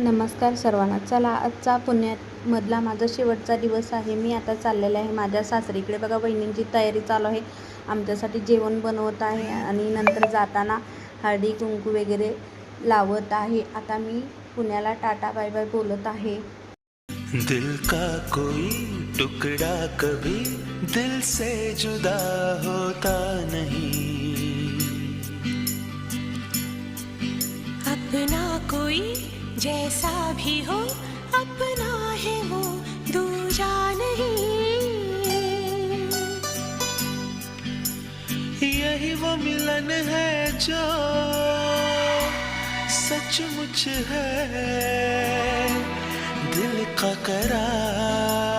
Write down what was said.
नमस्कार सर्वांना. चला आजचा पुण्यामधला माझा शेवटचा दिवस आहे. मी आता चाललेले आहे माझ्या सासरीकडे. बघा वहिनींची तयारी चालू आहे. आमच्यासाठी जेवण बनवत आहे आणि नंतर जाताना हळदी कुंकू वगैरे लावत आहे. आता मी पुण्याला टाटा बाय बाय बोलत आहे. दिल का कोई टुकड़ा कभी दिल से जुदा होता नहीं, अपना कोई जैसा भी हो अपना है वो दूजा नहीं। यही वो मिलन है जो सचमुच है, दिल का करार